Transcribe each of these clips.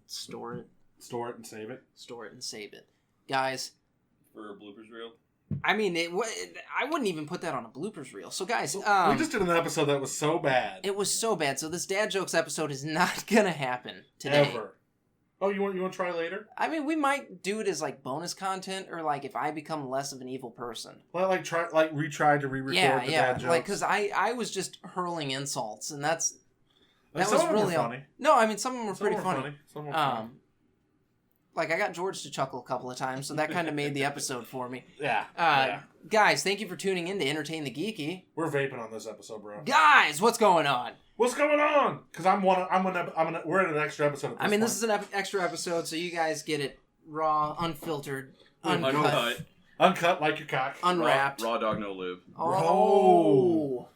store it. Store it and save it. Store it and save it. Guys. For a bloopers reel? I mean, I wouldn't even put that on a bloopers reel. So, guys... we just did an episode that was so bad. It was so bad. So, this Dad Jokes episode is not going to happen today. Ever. Oh, you want to try later? I mean, we might do it as, like, bonus content, or, like, if I become less of an evil person. Well, retry to re-record the Dad Jokes. Like, because I was just hurling insults, and that was some really... funny. No, I mean, some of them were pretty funny. Some were funny. Like, I got George to chuckle a couple of times, so that kind of made the episode for me. Yeah. Guys, thank you for tuning in to Entertain the Geeky. We're vaping on this episode, bro. Guys, what's going on? What's going on? Because we're in an extra episode. This is an extra episode, so you guys get it raw, unfiltered, uncut like your cock, unwrapped, raw dog no lube. Oh.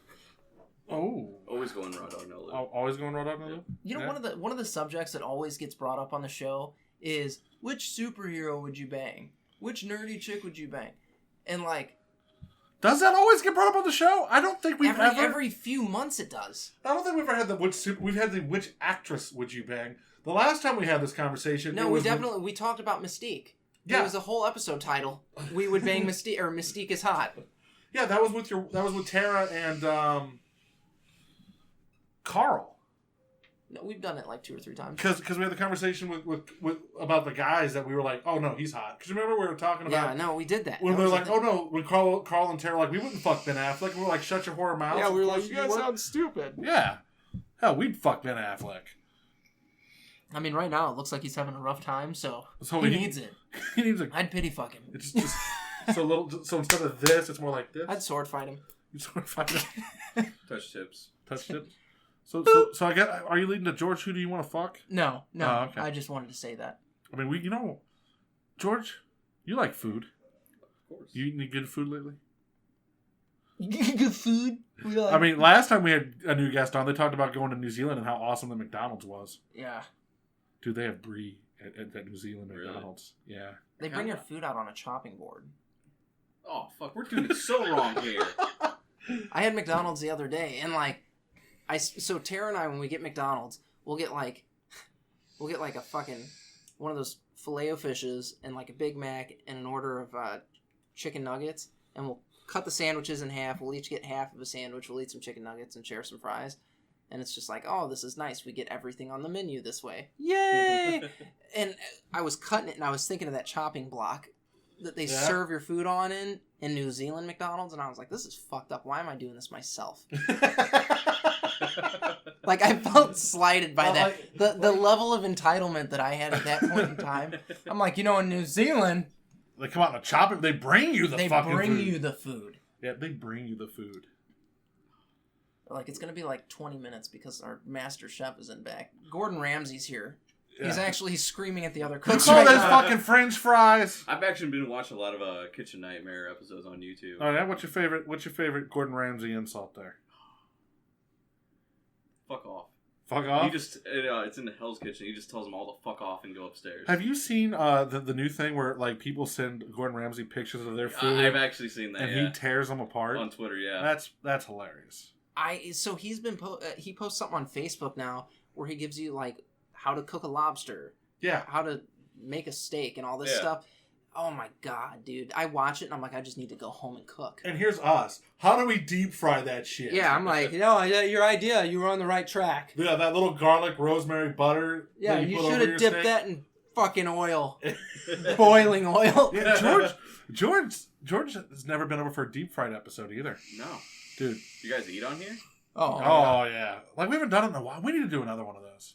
Always going raw dog no lube. Always going raw dog no lube. You know, one of the subjects that always gets brought up on the show is which superhero would you bang? Which nerdy chick would you bang? And like, does that always get brought up on the show? I don't think we've ever. Every few months it does. I don't think we've ever had we've had the which actress would you bang? The last time we had this conversation, no, we talked about Mystique. Yeah, it was a whole episode title. We would bang Mystique, or Mystique is hot. Yeah, that was with Tara and Carl. No, we've done it like 2 or 3 times. Because we had the conversation with about the guys that we were like, oh no, he's hot. Because remember we were talking about... Yeah, no, we did that. When we were like, oh no, when Carl and Tara were like, we wouldn't fuck Ben Affleck. We were like, shut your whore mouth. Yeah, we were like, you guys sound stupid. Yeah. Hell, we'd fuck Ben Affleck. I mean, right now it looks like he's having a rough time, so he needs it. He needs I'd pity fuck him. It's just so instead of this, it's more like this. I'd sword fight him. You'd sword fight him. Touch tips. So I get. Are you leading to George? Who do you want to fuck? No. Oh, okay. I just wanted to say that. I mean, George, you like food. Of course. You eating any good food lately? Good food. I mean, last time we had a new guest on, they talked about going to New Zealand and how awesome the McDonald's was. Yeah. Dude, they have brie at that New Zealand McDonald's. Really? Yeah. They bring your food out on a chopping board. Oh fuck, we're doing it so wrong here. I had McDonald's the other day, and like. So Tara and I, when we get McDonald's, we'll get like a fucking one of those Filet-O-Fishes and like a Big Mac and an order of chicken nuggets, and we'll cut the sandwiches in half. We'll each get half of a sandwich. We'll eat some chicken nuggets and share some fries, and it's just like, oh, this is nice. We get everything on the menu this way. Yay! And I was cutting it, and I was thinking of that chopping block that they serve your food on in New Zealand McDonald's, and I was like, this is fucked up. Why am I doing this myself? Like, I felt slighted by that. The level of entitlement that I had at that point in time. I'm like, in New Zealand... They come out and chop it. They bring you the fucking food. They bring you the food. Yeah, they bring you the food. Like, it's going to be like 20 minutes because our master chef is in back. Gordon Ramsay's here. Yeah. He's actually screaming at the other cooks. Look at all those fucking French fries. I've actually been watching a lot of Kitchen Nightmare episodes on YouTube. Oh yeah, what's your favorite Gordon Ramsay insult there? Fuck off. Fuck off? He just it's in the Hell's Kitchen. He just tells them all to fuck off and go upstairs. Have you seen the new thing where like people send Gordon Ramsay pictures of their food? I've actually seen that. And he tears them apart on Twitter. Yeah, that's hilarious. So he's been he posts something on Facebook now where he gives you like how to cook a lobster, how to make a steak and all this stuff. Oh my god, dude! I watch it and I'm like, I just need to go home and cook. And here's us. How do we deep fry that shit? Yeah, I'm like, your idea. You were on the right track. Yeah, that little garlic, rosemary, butter. Yeah, you should have dipped that in fucking oil, boiling oil. Yeah, George has never been over for a deep fried episode either. No, dude. You guys eat on here? Oh yeah. Like we haven't done it in a while. We need to do another one of those.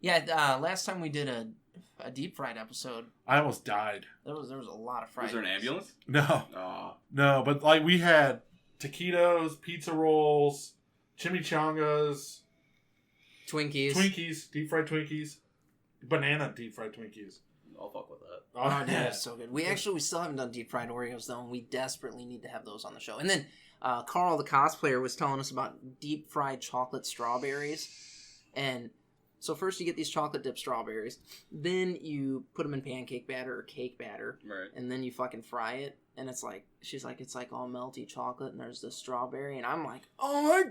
Yeah, last time we did a deep fried episode, I almost died. There was a lot of fried. Was there an ambulance? No. Oh. No, but like we had taquitos, pizza rolls, chimichangas, Twinkies, deep fried Twinkies, banana deep fried Twinkies. I'll fuck with that. Oh, yeah, it's so good. We still haven't done deep fried Oreos though, and we desperately need to have those on the show. And then Carl, the cosplayer, was telling us about deep fried chocolate strawberries, and. So first you get these chocolate dipped strawberries, then you put them in pancake batter or cake batter, right? And then you fucking fry it, and it's like, she's like, it's like all melty chocolate, and there's the strawberry, and I'm like, oh my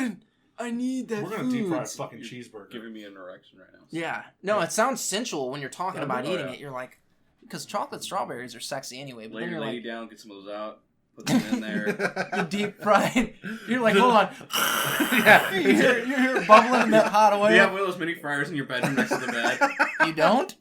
god, I need that. We're gonna deep fry a fucking cheeseburger. Giving me an erection right now. Yeah. No, it sounds sensual when you're talking about eating yeah. it. You're like, because chocolate strawberries are sexy anyway. But Lay then your you're lady like, down, get some of those out, put them in there. you deep fried. You're like, hold on. Yeah. you hear it bubbling in that hot oil. You have one of those mini fryers in your bedroom next to the bed. You don't?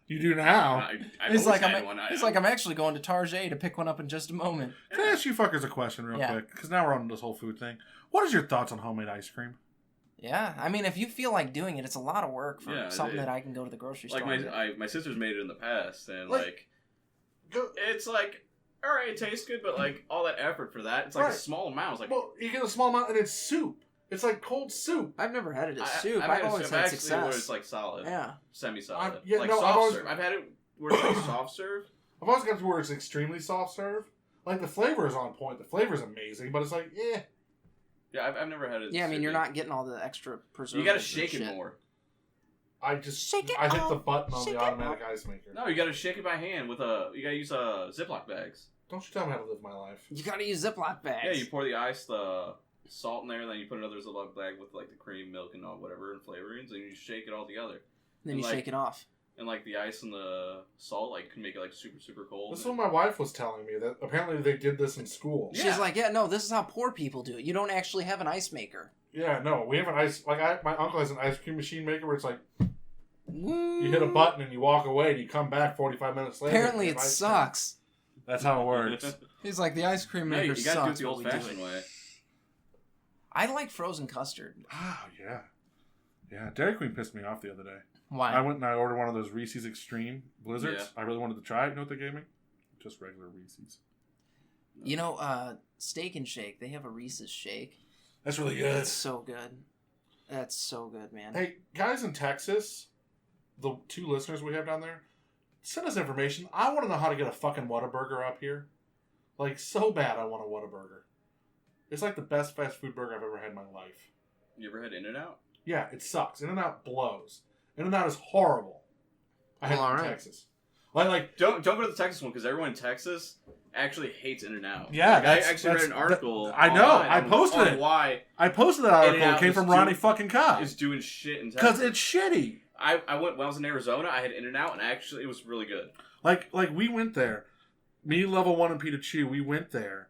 You do now. It's like I'm actually going to Target to pick one up in just a moment. Can I ask you fuckers a question real quick? Because now we're on this whole food thing. What is your thoughts on homemade ice cream? Yeah, I mean, if you feel like doing it, it's a lot of work for something that I can go to the grocery store. Like my sister's made it in the past, and it's like, all right, it tastes good, but like all that effort for that, it's like a small amount. It's like, well, you get a small amount and it's soup. It's like cold soup. I've never had it as soup. I've always had success. Where it's like solid, semi-solid, soft serve. I've had it where it's like soft serve. I've always got to where it's extremely soft serve. Like the flavor is on point. The flavor is amazing, but it's like, Yeah, I've never had it. Yeah, I mean, you're not getting all the extra preservatives. You gotta shake it more. I hit the button on the automatic ice maker. No, you gotta shake it by hand with you gotta use Ziploc bags. Don't you tell me how to live my life. You gotta use Ziploc bags. Yeah, you pour the ice, the salt in there, and then you put another Ziploc bag with like the cream, milk, and all whatever and flavorings, and you shake it all together. Then you shake it off. And like the ice and the salt, like can make it like super super cold. This is what my wife was telling me, that apparently they did this in school. She's like, yeah, no, this is how poor people do it. You don't actually have an ice maker. Yeah, no, we have an ice. Like my uncle has an ice cream machine maker where it's like you hit a button and you walk away and you come back 45 minutes later. Apparently it sucks. That's how it works. He's like, the ice cream maker sucks. You gotta do it the old-fashioned way. I like frozen custard. Oh, yeah. Yeah, Dairy Queen pissed me off the other day. Why? I went and I ordered one of those Reese's Extreme Blizzards. Yeah. I really wanted to try it. You know what they gave me? Just regular Reese's. You know, Steak and Shake, they have a Reese's Shake. That's really good. That's so good. That's so good, man. Hey, guys in Texas, the 2 listeners we have down there, send us information. I want to know how to get a fucking Whataburger up here. Like, so bad I want a Whataburger. It's like the best fast food burger I've ever had in my life. You ever had In-N-Out? Yeah, it sucks. In-N-Out blows. In-N-Out is horrible. I had it in Texas. Like don't go to the Texas one because everyone in Texas actually hates In-N-Out. Yeah, like, I actually read an article. I know. I posted it. Why? I posted that article. It came from Ronnie fucking Cobb. It's doing shit in Texas because it's shitty. I went when I was in Arizona. I had In-N-Out and actually it was really good. Like we went there. Me, Level 1, and Peter Chu. We went there,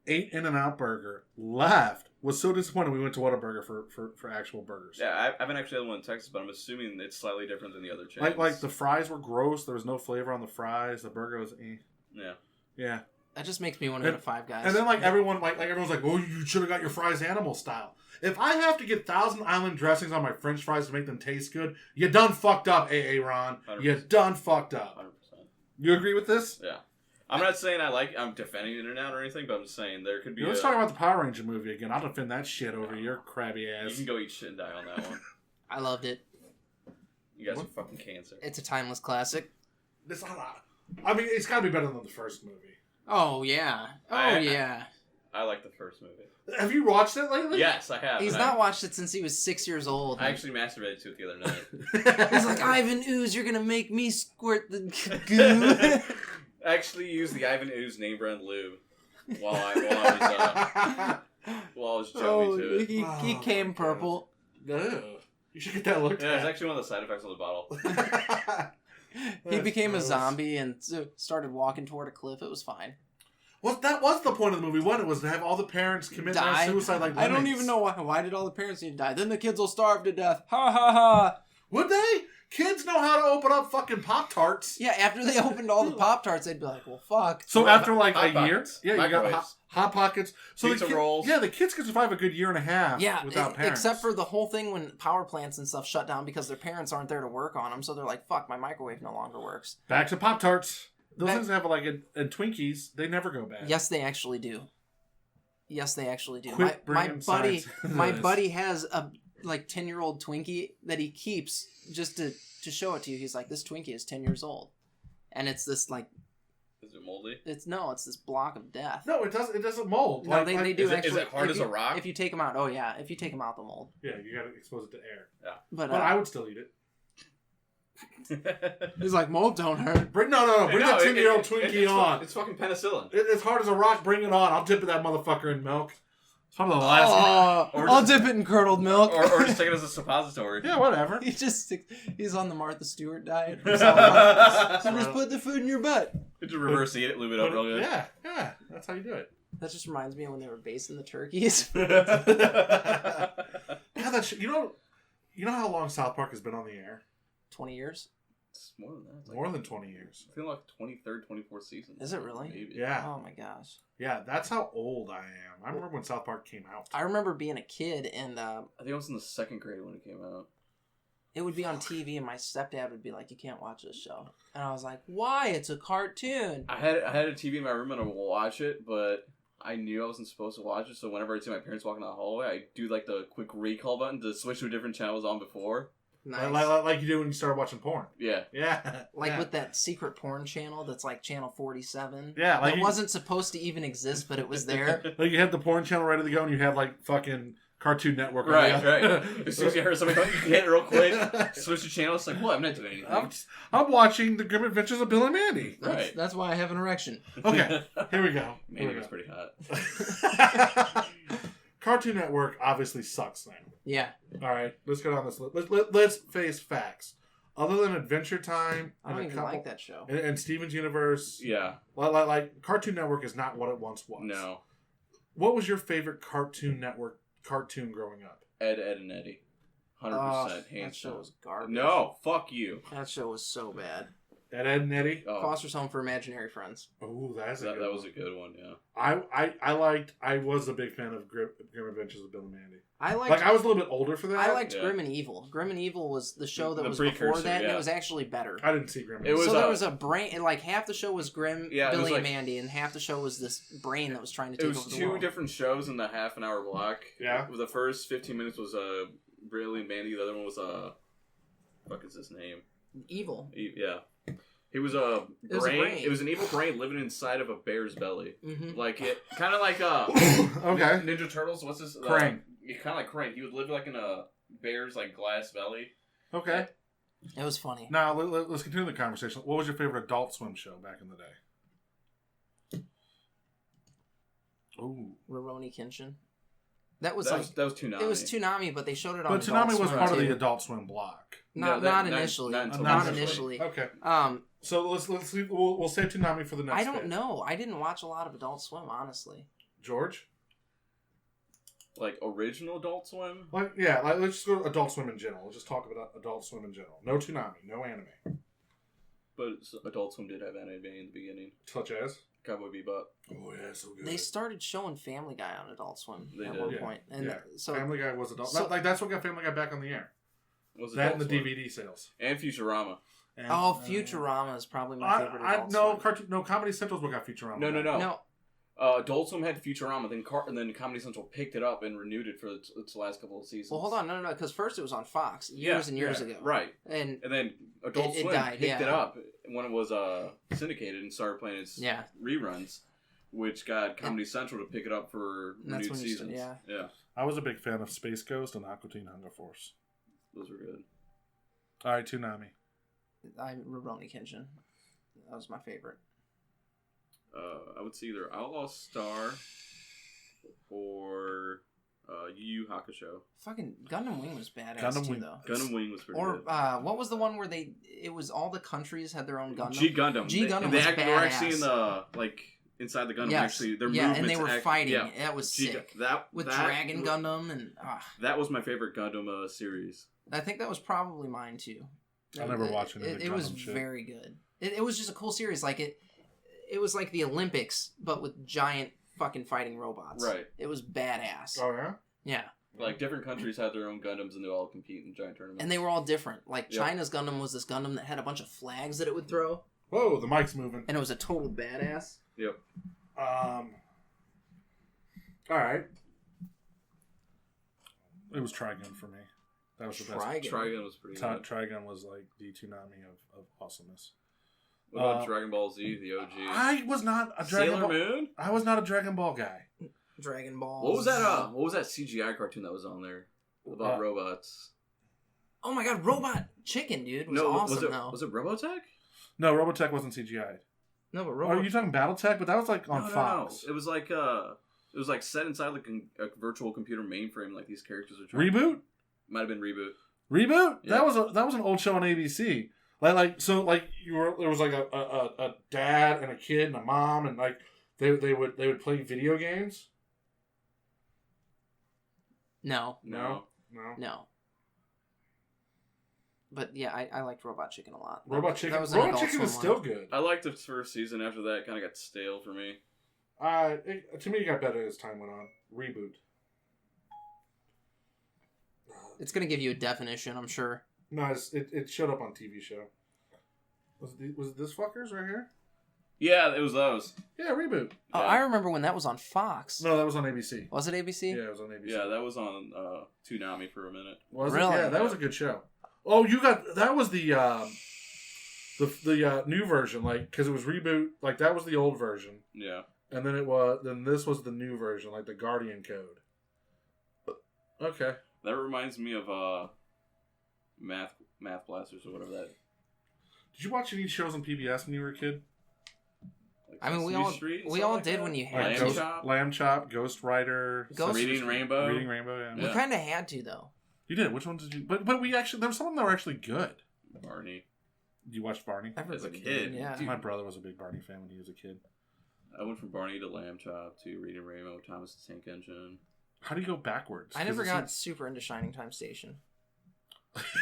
ate In-N-Out burger, left. Was so disappointed we went to Whataburger for actual burgers. Yeah, I haven't actually had one in Texas, but I'm assuming it's slightly different than the other chains. Like the fries were gross. There was no flavor on the fries. The burger was Yeah. That just makes me want to go to Five Guys. And then everyone's like, oh, you should have got your fries animal style. If I have to get Thousand Island dressings on my French fries to make them taste good, you done fucked up, AA Ron. 100%. You done fucked up. 100%. You agree with this? Yeah. I'm not saying I'm defending In-N-Out or anything, but I'm just saying there could be. Let's talk about the Power Ranger movie again. I'll defend that shit over your crabby ass. You can go eat shit and die on that one. I loved it. You guys are fucking cancer. It's a timeless classic. I mean, it's got to be better than the first movie. Oh, yeah. Yeah. I like the first movie. Have you watched it lately? Yes, I have. He's not watched it since he was 6 years old. I actually masturbated to it the other night. He's like, Ivan Ooze, you're going to make me squirt the goo. I actually used the Ivan Ooze name brand lube while I was jumping to it. He came purple. No. You should get that looked at. Yeah, it's actually one of the side effects on the bottle. He became a zombie and started walking toward a cliff. It was fine. Well, that was the point of the movie. What it was to have all the parents commit mass suicide like I don't even know why. Why did all the parents need to die? Then the kids will starve to death. Ha ha ha. Would they? Kids know how to open up fucking Pop-Tarts. Yeah, after they opened all the Pop-Tarts, they'd be like, well, fuck. So after like a year, Pockets. you got Hot Pockets. So Pizza rolls. Yeah, the kids can survive a good year and a half without parents. Except for the whole thing when power plants and stuff shut down because their parents aren't there to work on them. So they're like, fuck, my microwave no longer works. Back to Pop-Tarts. Those things have like a Twinkies. They never go bad. Yes, they actually do. Yes, they actually do. Quit My buddy, my this. buddy has a 10-year-old Twinkie that he keeps just to show it to you. He's like, this Twinkie is 10 years old, and it's this like. Is it moldy? It's this block of death. No, it doesn't. It doesn't mold. No, they do actually. Is it hard as a rock? If you take them out, oh yeah, if you take them out, they'll mold. Yeah, you gotta expose it to air. Yeah, but I would still eat it. He's like, mold don't hurt. Bring that 10-year-old Twinkie on. It's fucking penicillin. It's hard as a rock. Bring it on. I'll dip that motherfucker in milk. It's one of the last. I'll dip it in curdled milk. Or just take it as a suppository. Yeah, whatever. He's on the Martha Stewart diet. So just put the food in your butt. Just reverse eat it, lube it up real good. Yeah. That's how you do it. That just reminds me of when they were basting the turkeys. Yeah, you know how long South Park has been on the air? 20 years? It's more than that. It's More than 20 years. I feel like 23rd, 24th season. Is it really? Maybe. Yeah. Oh my gosh. Yeah, that's how old I am. I remember when South Park came out. I remember being a kid and I think I was in the 2nd grade when it came out. it would be on TV and my stepdad would be like, "You can't watch this show." And I was like, "Why? It's a cartoon." I had a TV in my room and I would watch it, but I knew I wasn't supposed to watch it, so whenever I see my parents walking down the hallway, I do like the quick recall button to switch to a different channel I was on before. Nice. Like you do when you start watching porn. Yeah. Yeah. Like with that secret porn channel that's like channel 47. Yeah, like it wasn't supposed to even exist, but it was there. Like you had the porn channel ready to go, and you had like fucking Cartoon Network. Right. As soon as you heard something, you hit it real quick, switch the channel. It's like, what? I'm not doing anything. I'm watching The Grim Adventures of Bill and Mandy. That's why I have an erection. Okay, here we go. Mandy was pretty hot. Cartoon Network obviously sucks now. Yeah. All right, let's get on this. Let's face facts. Other than Adventure Time, I don't even like that show. And Steven's Universe, Yeah. like Cartoon Network is not what it once was. No. What was your favorite Cartoon Network cartoon growing up? Ed, and Eddie. 100% hands That show down. was garbage. No, fuck you. That show was so bad. Ed and Eddie? Oh, Foster's Home for Imaginary Friends. Oh, that's that was a good one, yeah. I was a big fan of Grim Adventures of Bill and Mandy. I I was a little bit older for that. I liked Yeah. Grim and Evil. Grim and Evil was the show that The was before precursor, that, and yeah. it was actually better. I didn't see Grim and It Evil. was, So there was a brain, and like half the show was Grim, Yeah, it was Billy, like- and Mandy, and half the show was this brain that was trying to It take was over the two world. different shows in the half-an-hour block. Yeah. The first 15 minutes was Billy and Mandy. The other one was fuck is his name? Evil. Yeah. He was a It was a brain. brain. It was an evil brain living inside of a bear's belly. Mm-hmm. Like it, kind of like Okay. Ninja Turtles. What's this? Krang. Kind of like Krang. He would live like in a bear's like glass belly. Okay. It was funny. Now let's continue the conversation. What was your favorite Adult Swim show back in the day? Ooh. Rurouni Kenshin. That was That was Toonami. it was Toonami, but they showed it on. But Adult Toonami was Swim part of too. the Adult Swim block. Not initially. not until Not initially. initially. Okay. Um, So let's see. We'll save Toonami for the next. I don't bit. know. I didn't watch a lot of Adult Swim, honestly. George. Like original Adult Swim. Let's just go to Adult Swim in general. Let's just talk about Adult Swim in general. No Toonami, no anime. But Adult Swim did have anime in the beginning. Such as? Cowboy Bebop. Oh yeah, so good. They started showing Family Guy on Adult Swim They at did. one Yeah. point, and Yeah. so Family Guy was adult. so- that's what got Family Guy back on the air. Was That and Adult the Swim. DVD sales. And Futurama. And, Futurama is probably my favorite. Adult Swim. Comedy Central's what got Futurama. No. No, Adult Swim had Futurama, and then Comedy Central picked it up and renewed it for its last couple of seasons. well, hold on, no, because first it was on Fox years and years ago, Right. And And then Adult It Swim died, picked yeah. it up when it was syndicated and started playing its yeah, reruns, which got Comedy Central to pick it up for And that's renewed when you seasons. yeah. I was a big fan of Space Ghost and Aqua Teen Hunger Force. Those were good. All right, Toonami. Rurouni Kenshin. That was my favorite. I would see either Outlaw Star or Yu Yu Hakusho. Fucking Gundam Wing was badass Gundam too, Wing. though. Gundam Wing was pretty Or good. what was the one where it was all the countries had their own Gundam? G Gundam. G Gundam They was were actually in badass. the inside the Gundam. Yes. Actually, their yeah, movements. and they were fighting. Yeah. That was G- sick. With that- Dragon Gundam and That was my favorite Gundam series. I think that was probably mine too. I never watched any of the It was Gundam shit. very good. It was just a cool series. Like it was like the Olympics, but with giant fucking fighting robots. Right. It was badass. Oh yeah. Yeah, Like different countries had their own Gundams and they all compete in giant tournaments. and they were all different. Like Yep. China's Gundam was this Gundam that had a bunch of flags that it would throw, Whoa, the mic's moving. and it was a total badass. Yep. All right. It was Trigun for me. That was the best. Trigun. Trigun was pretty good. Trigun was like the Toonami of awesomeness. What about Dragon Ball Z, the OG? I was not a Dragon Sailor Ball. Moon? I was not a Dragon Ball guy. Dragon Ball. What was that CGI cartoon that was on there? About robots. Oh my god, Robot Chicken, dude, was awesome. Was it Robotech? No, Robotech wasn't CGI. No, but Are you talking BattleTech? But that was like on Fox. No. It was like It was like set inside like a virtual computer mainframe. Like these characters are trying. Reboot. Might have been Reboot. Reboot. Yeah. That was an old show on ABC. There was like a dad and a kid and a mom and like they would play video games. No. No. But yeah, I liked Robot Chicken a lot. Robot Chicken. That was an Robot Adult Chicken is Swim still one. good. I liked the first season. After that, it kind of got stale for me. To me, it got better as time went on. Reboot. It's gonna give you a definition, I'm sure. No, it showed up on TV show. Was it this fuckers right here? Yeah, it was those. Yeah, Reboot. Oh, I remember when that was on Fox. No, that was on ABC. Was it ABC? Yeah, it was on ABC. Yeah, that was on Toonami for a minute. Was Really? it? Yeah, that was a good show. Oh, that was the new version, like because it was Reboot. Like that was the old version. Yeah. And then this was the new version, like the Guardian Code. Okay. That reminds me of Math Blasters or whatever that. Did you watch any shows on PBS when you were a kid? Like I mean, we Sesame all Street, did like when that? you had Like Lamb to. Chop? Lamb Chop, Ghost Rider, Reading Rainbow. Reading Rainbow. Yeah. We kind of had to though. You did. Which ones did you? But we actually there were some of them that were actually good. Barney. You watched Barney? Everybody kid. did, yeah. Dude. My brother was a big Barney fan when he was a kid. I went from Barney to Lamb Chop to Reading Rainbow, Thomas the Tank Engine. How do you go backwards? I never got super into Shining Time Station.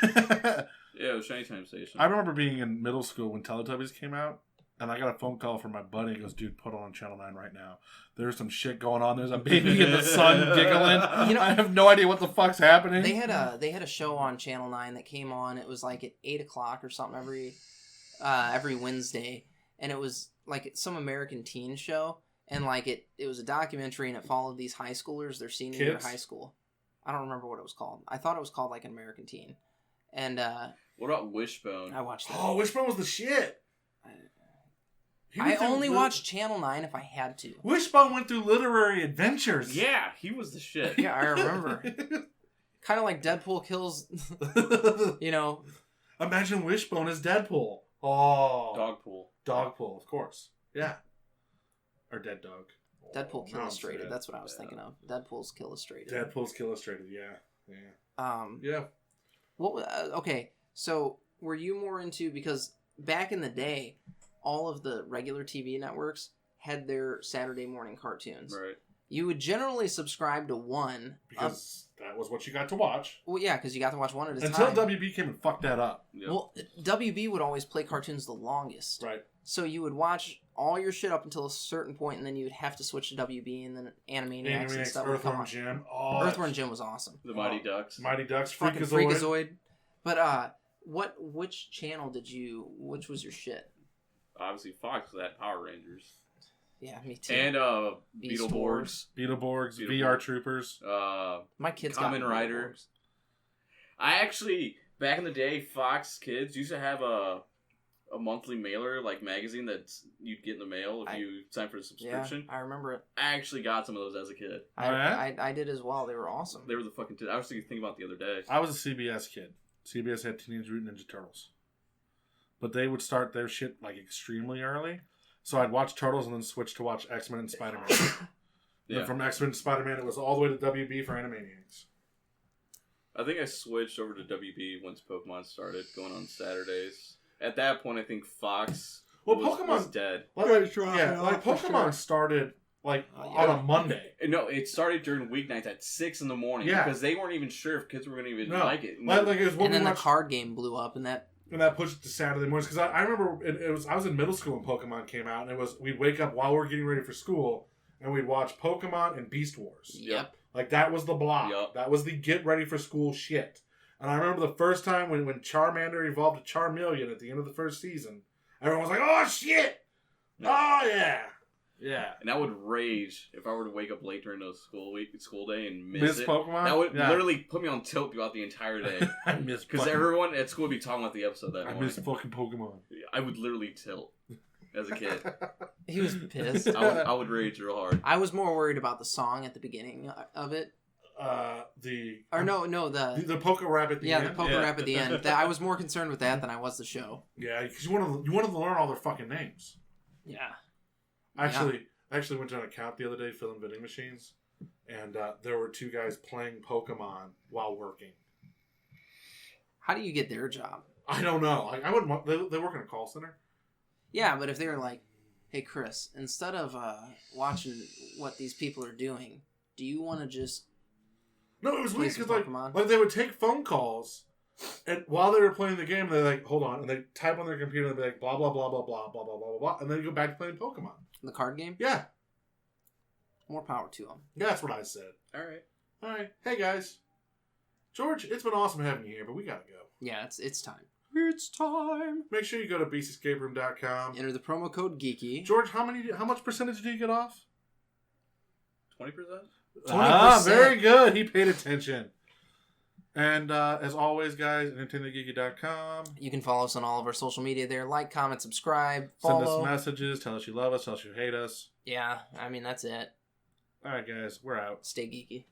Yeah, it was Shiny Time Station. I remember being in middle school when Teletubbies came out, and I got a phone call from my buddy. He goes, "Dude, put on Channel 9 right now. There's some shit going on. There's a baby in the sun giggling. You know, I have no idea what the fuck's happening." They had a show on Channel 9 that came on. It was like at 8:00 or something every Wednesday, and it was like some American teen show, and like it was a documentary, and it followed these high schoolers their senior year of Kids? high school. I don't remember what it was called. I thought it was called like an American Teen, and What about Wishbone? I watched that. Oh, Wishbone was the shit. I only watched Channel 9 if I had to. Wishbone went through literary adventures. Yeah, he was the shit. Yeah, I remember. Kind of like Deadpool kills, you know. Imagine Wishbone as Deadpool. Oh. Dogpool. Dogpool, of course. Yeah. Or Dead Dog. Deadpool now I'm Illustrated. sad. That's what I was thinking of. Deadpool's Illustrated. Deadpool's Illustrated, yeah. Yeah. What? Okay, so were you more into, because back in the day, all of the regular TV networks had their Saturday morning cartoons. Right. You would generally subscribe to one Because that was what you got to watch. Well, yeah, because you got to watch one at a Until time. WB came and fucked that up. Yep. Well, WB would always play cartoons the longest. Right. So you would watch all your shit up until a certain point, and then you would have to switch to WB, and then Animaniacs and stuff would come Earthworm on. Jim. Oh, Earthworm Jim was awesome. The Mighty Ducks. Mighty Ducks. Fucking Freakazoid. Freakazoid. But which channel which was your shit? Obviously, Fox had Power Rangers. Yeah, me too. And Beast Beetleborgs. Wars. Beetleborgs. VR Beetleborgs. Troopers. My kids Kamen got Rider. Beetleborgs. I actually, back in the day, Fox Kids used to have a monthly mailer, like magazine that you'd get in the mail if you signed for a subscription. Yeah, I remember it. I actually got some of those as a kid. I did as well. They were awesome. They were the fucking. I was thinking about the other day. I was a CBS kid. CBS had Teenage Mutant Ninja Turtles. But they would start their shit like extremely early. So I'd watch Turtles and then switch to watch X-Men and Spider-Man. Yeah. Then from X-Men to Spider-Man, it was all the way to WB for Animaniacs. I think I switched over to WB once Pokemon started going on Saturdays. At that point, I think Fox was dead. Pokemon started on a Monday. No, it started during weeknights at 6 in the morning because they weren't even sure if kids were going to even like it. It was and then the card game blew up, and that pushed it to Saturday mornings. Because I remember I was in middle school when Pokemon came out, and we'd wake up while we were getting ready for school, and we'd watch Pokemon and Beast Wars. Yep. Like that was the block. Yep. That was the get ready for school shit. And I remember the first time when Charmander evolved to Charmeleon at the end of the first season, everyone was like, "Oh shit! Yeah. Oh yeah, yeah." And I would rage if I were to wake up late during the school day and miss it. Pokemon. That would literally put me on tilt throughout the entire day. I miss Because everyone at school would be talking about the episode that morning. I miss fucking Pokemon. I would literally tilt as a kid. he was pissed. I would rage real hard. I was more worried about the song at the beginning of it. The Poké Rap at the end. Yeah, the Poké Rap at the end. I was more concerned with that than I was the show. Yeah, because you wanted to learn all their fucking names. Yeah. Actually, I actually went to an account the other day filling vending machines, and there were 2 guys playing Pokemon while working. How do you get their job? I don't know. Like, I wouldn't want... They work in a call center? Yeah, but if they were like, hey, Chris, instead of watching what these people are doing, do you want to just... No, it was weird because Pokemon? like they would take phone calls, and while they were playing the game, they're like, hold on, and they type on their computer and be like, blah, blah, blah, blah, blah, blah, blah, blah, blah, and then go back to playing Pokemon. The card game? Yeah. More power to them. Yeah, that's what I said. All right. Hey, guys. George, it's been awesome having you here, but we gotta go. Yeah, it's time. It's time. Make sure you go to beastsescaperoom.com. Enter the promo code Geeky. George, how much percentage do you get off? 20%? 20%. Very good. He paid attention. And as always, guys, entertainthegeeky.com. You can follow us on all of our social media there. Like, comment, subscribe, follow. Send us messages. Tell us you love us. Tell us you hate us. Yeah, I mean, that's it. All right, guys. We're out. Stay geeky.